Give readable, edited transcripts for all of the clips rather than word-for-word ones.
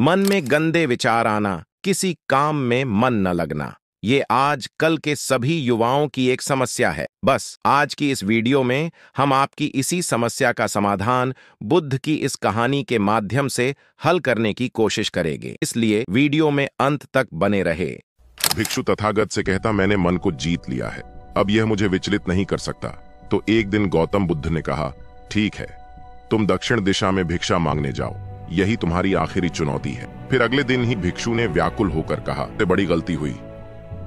मन में गंदे विचार आना, किसी काम में मन न लगना, ये आज कल के सभी युवाओं की एक समस्या है। बस आज की इस वीडियो में हम आपकी इसी समस्या का समाधान बुद्ध की इस कहानी के माध्यम से हल करने की कोशिश करेंगे, इसलिए वीडियो में अंत तक बने रहे। भिक्षु तथागत से कहता, मैंने मन को जीत लिया है, अब यह मुझे विचलित नहीं कर सकता। तो एक दिन गौतम बुद्ध ने कहा, ठीक है, तुम दक्षिण दिशा में भिक्षा मांगने जाओ, यही तुम्हारी आखिरी चुनौती है। फिर अगले दिन ही भिक्षु ने व्याकुल होकर कहा, बड़ी गलती हुई,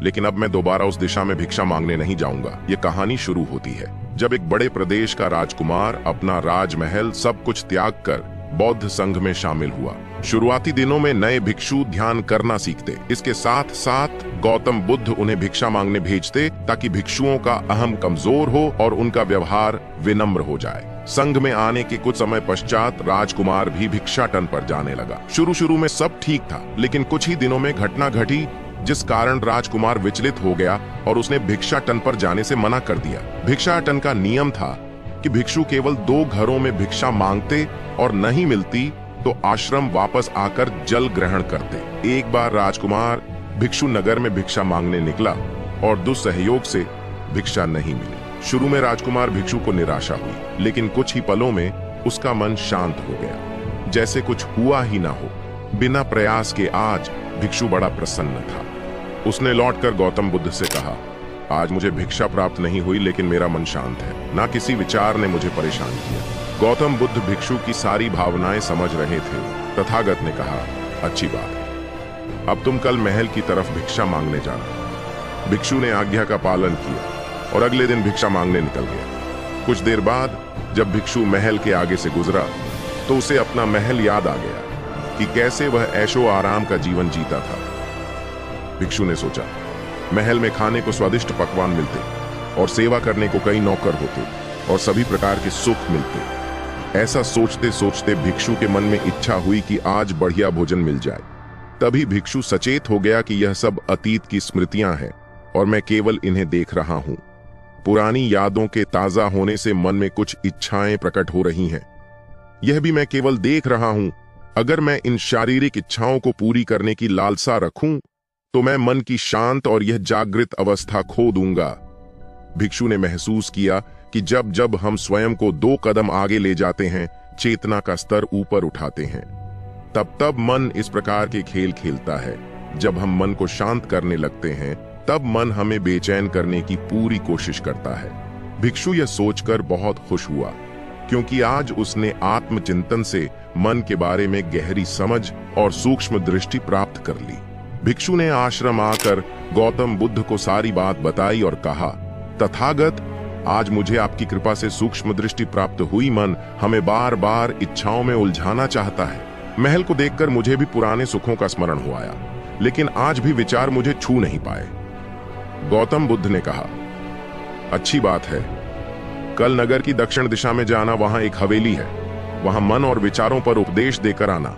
लेकिन अब मैं दोबारा उस दिशा में भिक्षा मांगने नहीं जाऊंगा। ये कहानी शुरू होती है जब एक बड़े प्रदेश का राजकुमार अपना राजमहल सब कुछ त्याग कर बौद्ध संघ में शामिल हुआ। शुरुआती दिनों में नए भिक्षु ध्यान करना सीखते, इसके साथ साथ गौतम बुद्ध उन्हें भिक्षा मांगने भेजते ताकि भिक्षुओं का अहम कमजोर हो और उनका व्यवहार विनम्र हो जाए। संघ में आने के कुछ समय पश्चात राजकुमार भी भिक्षाटन पर जाने लगा। शुरू में सब ठीक था, लेकिन कुछ ही दिनों में घटना घटी जिस कारण राजकुमार विचलित हो गया और उसने भिक्षाटन पर जाने से मना कर दिया। भिक्षाटन का नियम था कि भिक्षु केवल 2 घरों में भिक्षा मांगते और नहीं मिलती तो आश्रम वापस आकर जल ग्रहण करते। एक बार राजकुमार भिक्षु नगर में भिक्षा मांगने निकला और दुस्सहयोग से भिक्षा नहीं मिली। शुरू में राजकुमार भिक्षु को निराशा हुई, लेकिन कुछ ही पलों में उसका मन शांत हो गया, जैसे कुछ हुआ ही ना हो। बिना प्रयास के आज भिक्षु बड़ा प्रसन्न था। उसने लौटकर गौतम बुद्ध से कहा, आज मुझे भिक्षा प्राप्त नहीं हुई, लेकिन मेरा मन शांत है, ना किसी विचार ने मुझे परेशान किया। गौतम बुद्ध भिक्षु की सारी भावनाएं समझ रहे थे। तथागत ने कहा, अच्छी बात है, अब तुम कल महल की तरफ भिक्षा मांगने जाना। भिक्षु ने आज्ञा का पालन किया और अगले दिन भिक्षा मांगने निकल गया। कुछ देर बाद जब भिक्षु महल के आगे से गुजरा तो उसे अपना महल याद आ गया कि कैसे वह ऐशो आराम का जीवन जीता था। भिक्षु ने सोचा, महल में खाने को स्वादिष्ट पकवान मिलते और सेवा करने को कई नौकर होते और सभी प्रकार के सुख मिलते। ऐसा सोचते सोचते भिक्षु के मन में इच्छा हुई कि आज बढ़िया भोजन मिल जाए। तभी भिक्षु सचेत हो गया कि यह सब अतीत की स्मृतियां हैं और मैं केवल इन्हें देख रहा हूं। पुरानी यादों के ताजा होने से मन में कुछ इच्छाएं प्रकट हो रही हैं, यह भी मैं केवल देख रहा हूं। अगर मैं इन शारीरिक इच्छाओं को पूरी करने की लालसा रखूं तो मैं मन की शांत और यह जागृत अवस्था खो दूंगा। भिक्षु ने महसूस किया कि जब जब हम स्वयं को 2 कदम आगे ले जाते हैं, चेतना का स्तर ऊपर उठाते हैं, तब तब मन इस प्रकार के खेल खेलता है। जब हम मन को शांत करने लगते हैं, तब मन हमें बेचैन करने की पूरी कोशिश करता है। भिक्षु यह सोचकर बहुत खुश हुआ, क्योंकि आज उसने आत्मचिंतन से मन के बारे में गहरी समझ और सूक्ष्म दृष्टि प्राप्त कर ली। भिक्षु ने आश्रम आकर गौतम बुद्ध को सारी बात बताई और कहा, तथागत, आज मुझे आपकी कृपा से सूक्ष्म दृष्टि प्राप्त हुई। मन हमें बार बार इच्छाओं में उलझाना चाहता है। महल को देखकर मुझे भी पुराने सुखों का स्मरण हो आया, लेकिन आज भी विचार मुझे छू नहीं पाए। गौतम बुद्ध ने कहा, अच्छी बात है, कल नगर की दक्षिण दिशा में जाना, वहां एक हवेली है, वहां मन और विचारों पर उपदेश देकर आना।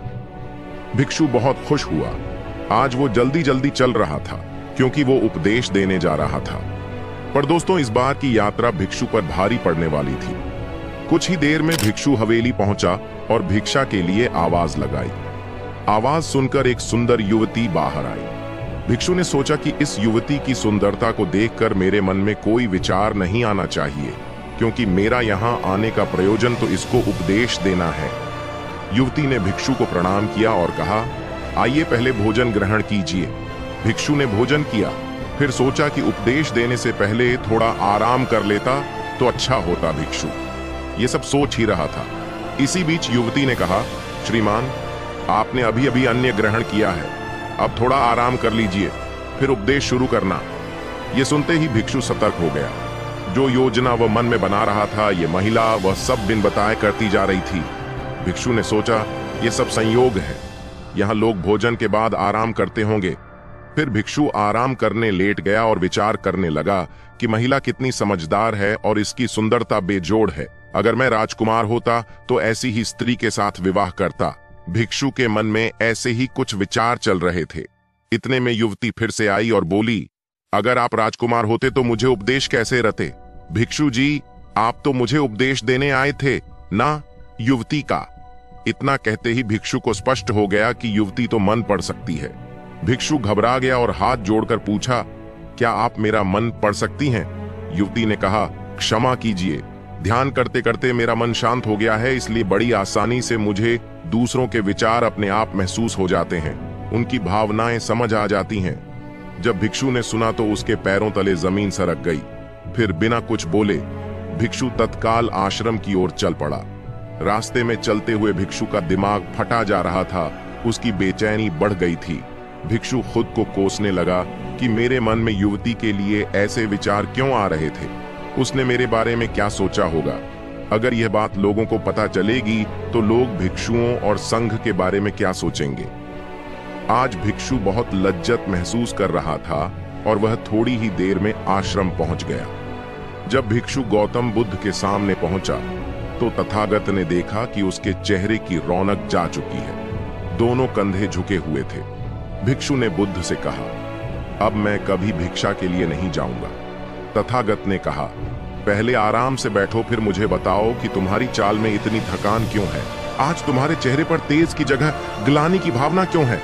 भिक्षु बहुत खुश हुआ। आज वो जल्दी जल्दी चल रहा था क्योंकि वो उपदेश देने जा रहा था। पर दोस्तों, इस बार की यात्रा भिक्षु पर भारी पड़ने वाली थी। कुछ ही देर में भिक्षु हवेली पहुंचा और भिक्षा के लिए आवाज लगाई। आवाज सुनकर एक सुंदर युवती बाहर आई। भिक्षु ने सोचा कि इस युवती की सुंदरता को देखकर मेरे मन में कोई विचार नहीं आना चाहिए, क्योंकि मेरा यहाँ आने का प्रयोजन तो इसको उपदेश देना है। युवती ने भिक्षु को प्रणाम किया और कहा, आइए पहले भोजन ग्रहण कीजिए। भिक्षु ने भोजन किया, फिर सोचा कि उपदेश देने से पहले थोड़ा आराम कर लेता तो अच्छा होता। भिक्षु ये सब सोच ही रहा था। इसी बीच युवती ने कहा, श्रीमान, आपने अभी अभी अन्न ग्रहण किया है, अब थोड़ा आराम कर लीजिए, फिर उपदेश शुरू करना। ये सुनते ही भिक्षु सतर्क हो गया। जो योजना वह मन में बना रहा था, ये महिला वह सब बिन बताए करती जा रही थी। भिक्षु ने सोचा, ये सब संयोग है, यहाँ लोग भोजन के बाद आराम करते होंगे। फिर भिक्षु आराम करने लेट गया और विचार करने लगा कि महिला कितनी समझदार है और इसकी सुंदरता बेजोड़ है। अगर मैं राजकुमार होता तो ऐसी ही स्त्री के साथ विवाह करता। भिक्षु के मन में ऐसे ही कुछ विचार चल रहे थे। इतने में युवती फिर से आई और बोली, अगर आप राजकुमार होते तो मुझे उपदेश कैसे रहते? भिक्षु जी, आप तो मुझे उपदेश देने आए थे ना? युवती का इतना कहते ही भिक्षु को स्पष्ट हो गया कि युवती तो मन पढ़ सकती है। भिक्षु घबरा गया और हाथ जोड़कर पूछा, क्या आप मेरा मन पढ़ सकती हैं? युवती ने कहा, क्षमा कीजिए, ध्यान करते करते मेरा मन शांत हो गया है, इसलिए बड़ी आसानी से मुझे दूसरों के विचार अपने आप महसूस हो जाते हैं, उनकी भावनाएं समझ आ जाती हैं। जब भिक्षु ने सुना तो उसके पैरों तले जमीन सरक गई। फिर बिना कुछ बोले भिक्षु तत्काल आश्रम की ओर चल पड़ा। रास्ते में चलते हुए भिक्षु का दिमाग फटा जा रहा था, उसकी बेचैनी बढ़ गई थी। भिक्षु खुद को कोसने लगा कि मेरे मन में युवती के लिए ऐसे विचार क्यों आ रहे थे। उसने मेरे बारे में क्या सोचा होगा? अगर यह बात लोगों को पता चलेगी तो लोग भिक्षुओं और संघ के बारे में क्या सोचेंगे? आज भिक्षु बहुत लज्जत महसूस कर रहा था और वह थोड़ी ही देर में आश्रम पहुंच गया। जब भिक्षु गौतम बुद्ध के सामने पहुंचा तो तथागत ने देखा कि उसके चेहरे की रौनक जा चुकी है। दोनों कंधे झुके हुए थे। भिक्षु ने बुद्ध से कहा, अब मैं कभी भिक्षा के लिए नहीं जाऊंगा। तथागत ने कहा, पहले आराम से बैठो, फिर मुझे बताओ कि तुम्हारी चाल में इतनी थकान क्यों है? आज तुम्हारे चेहरे पर तेज की जगह ग्लानि की भावना क्यों है?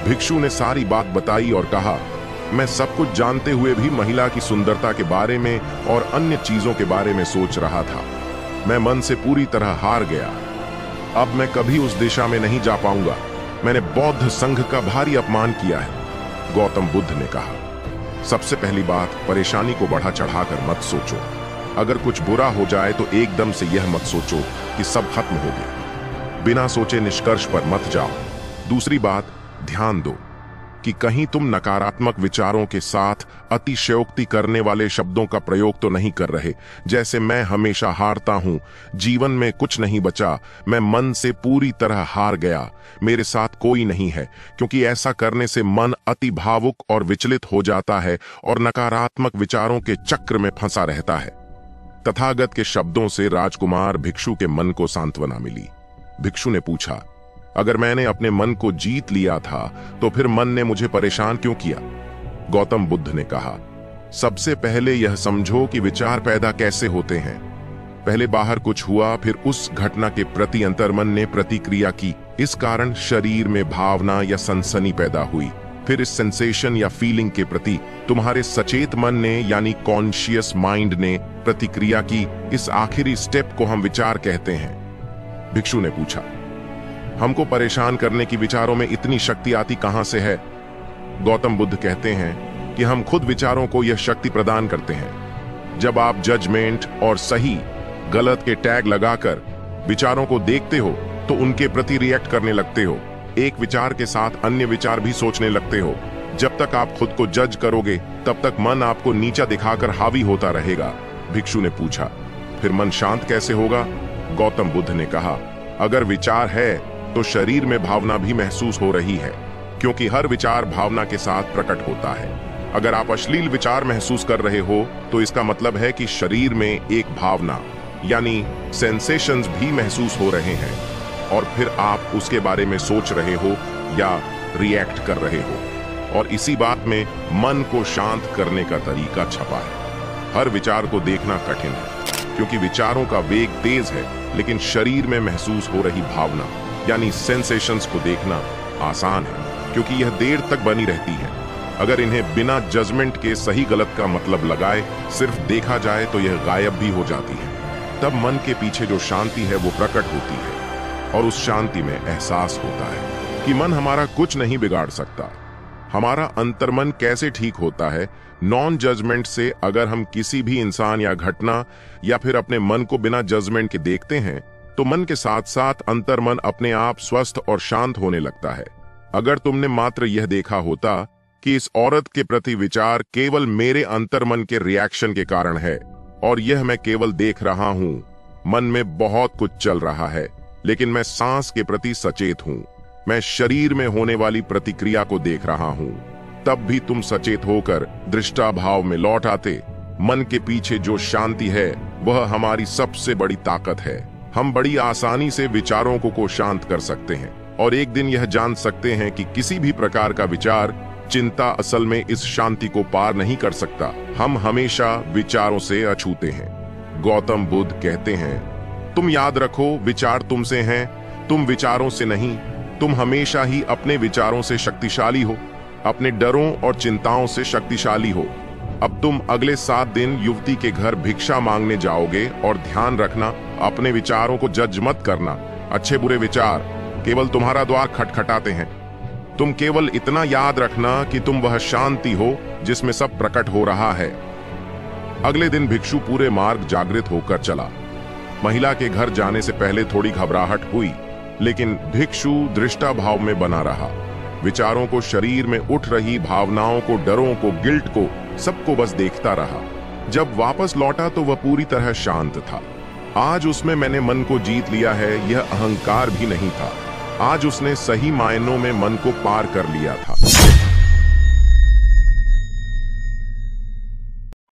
भिक्षु ने सारी बात बताई और कहा, मैं सब कुछ जानते हुए भी महिला की सुंदरता के बारे में और अन्य चीजों के बारे में सोच रहा था। मैं मन से पूरी तरह हार गया। अब मैं कभी उस दिशा में नहीं जा पाऊंगा। मैंने बौद्ध संघ का भारी अपमान किया है। गौतम बुद्ध ने कहा, सबसे पहली बात, परेशानी को बढ़ा चढ़ाकर मत सोचो। अगर कुछ बुरा हो जाए तो एकदम से यह मत सोचो कि सब खत्म हो गया। बिना सोचे निष्कर्ष पर मत जाओ। दूसरी बात, ध्यान दो कि कहीं तुम नकारात्मक विचारों के साथ अतिशयोक्ति करने वाले शब्दों का प्रयोग तो नहीं कर रहे, जैसे मैं हमेशा हारता हूं, जीवन में कुछ नहीं बचा, मैं मन से पूरी तरह हार गया, मेरे साथ कोई नहीं है, क्योंकि ऐसा करने से मन अति भावुक और विचलित हो जाता है और नकारात्मक विचारों के चक्र में फंसा रहता है। तथागत के शब्दों से राजकुमार भिक्षु के मन को सांत्वना मिली। भिक्षु ने पूछा, अगर मैंने अपने मन को जीत लिया था तो फिर मन ने मुझे परेशान क्यों किया? गौतम बुद्ध ने कहा, सबसे पहले यह समझो कि विचार पैदा कैसे होते हैं। पहले बाहर कुछ हुआ, फिर उस घटना के प्रति अंतर्मन ने प्रतिक्रिया की। इस कारण शरीर में भावना या सनसनी पैदा हुई। फिर इस सेंसेशन या फीलिंग के प्रति तुम्हारे सचेत मन ने यानी कॉन्शियस माइंड ने प्रतिक्रिया की। इस आखिरी स्टेप को हम विचार कहते हैं। भिक्षु ने पूछा, हमको परेशान करने की विचारों में इतनी शक्ति आती कहां से है? गौतम बुद्ध कहते हैं कि हम खुद विचारों को यह शक्ति प्रदान करते हैं। जब आप जजमेंट और सही गलत के टैग लगाकर विचारों को देखते हो तो उनके प्रति रिएक्ट करने लगते हो। एक विचार के साथ अन्य विचार भी सोचने लगते हो। जब तक आप खुद को जज करोगे तब तक मन आपको नीचा दिखाकर हावी होता रहेगा। भिक्षु ने पूछा, फिर मन शांत कैसे होगा? गौतम बुद्ध ने कहा, अगर विचार है तो शरीर में भावना भी महसूस हो रही है, क्योंकि हर विचार भावना के साथ प्रकट होता है। अगर आप अश्लील विचार महसूस कर रहे हो तो इसका मतलब है कि शरीर में एक भावना यानी सेंसेशंस भी महसूस हो रहे हैं और फिर आप उसके बारे में सोच रहे हो या रिएक्ट कर रहे हो। और इसी बात में मन को शांत करने का तरीका छपा है। हर विचार को देखना कठिन है क्योंकि विचारों का वेग तेज है, लेकिन शरीर में महसूस हो रही भावना यानी सेंसेशंस को देखना आसान है क्योंकि यह देर तक बनी रहती है। अगर इन्हें बिना जजमेंट के सही गलत का मतलब लगाए सिर्फ देखा जाए तो यह गायब भी हो जाती है। तब मन के पीछे जो शांति है वो प्रकट होती है और उस शांति में एहसास होता है कि मन हमारा कुछ नहीं बिगाड़ सकता। हमारा अंतर्मन कैसे ठीक होता है? नॉन जजमेंट से अगर हम किसी भी इंसान या घटना या फिर अपने मन को बिना जजमेंट के देखते हैं तो मन के साथ साथ अंतर्मन अपने आप स्वस्थ और शांत होने लगता है। अगर तुमने मात्र यह देखा होता कि इस औरत के प्रति विचार केवल मेरे अंतर्मन के रिएक्शन के कारण है और यह मैं केवल देख रहा हूं, मन में बहुत कुछ चल रहा है, लेकिन मैं सांस के प्रति सचेत हूं, मैं शरीर में होने वाली प्रतिक्रिया को देख रहा हूं, तब भी तुम सचेत होकर दृष्टाभाव में लौट आते। मन के पीछे जो शांति है वह हमारी सबसे बड़ी ताकत है। हम बड़ी आसानी से विचारों को शांत कर सकते हैं और एक दिन यह जान सकते हैं कि किसी भी प्रकार का विचार चिंता असल में इस शांति को पार नहीं कर सकता। हम हमेशा विचारों से अछूते हैं। गौतम बुद्ध कहते हैं, तुम याद रखो विचार तुमसे हैं, तुम विचारों से नहीं, तुम हमेशा ही अपने विचारों से शक्तिशाली हो, अपने डरों और चिंताओं से शक्तिशाली हो। अब तुम अगले 7 दिन युवती के घर भिक्षा मांगने जाओगे और ध्यान रखना, अपने विचारों को जज मत करना। अच्छे बुरे विचार केवल तुम्हारा द्वार खटखटाते हैं। तुम केवल इतना याद रखना कि तुम वह शांति हो जिसमें सब प्रकट हो रहा है। अगले दिन भिक्षु पूरे मार्ग जागृत होकर चला। महिला के घर जाने से पहले थोड़ी घबराहट हुई, लेकिन भिक्षु दृष्टा भाव में बना रहा। विचारों को, शरीर में उठ रही भावनाओं को, डरों को, गिल्ट को, सबको बस देखता रहा। जब वापस लौटा तो वह पूरी तरह शांत था। आज उसमें मैंने मन को जीत लिया है, यह अहंकार भी नहीं था। आज उसने सही मायनों में मन को पार कर लिया था।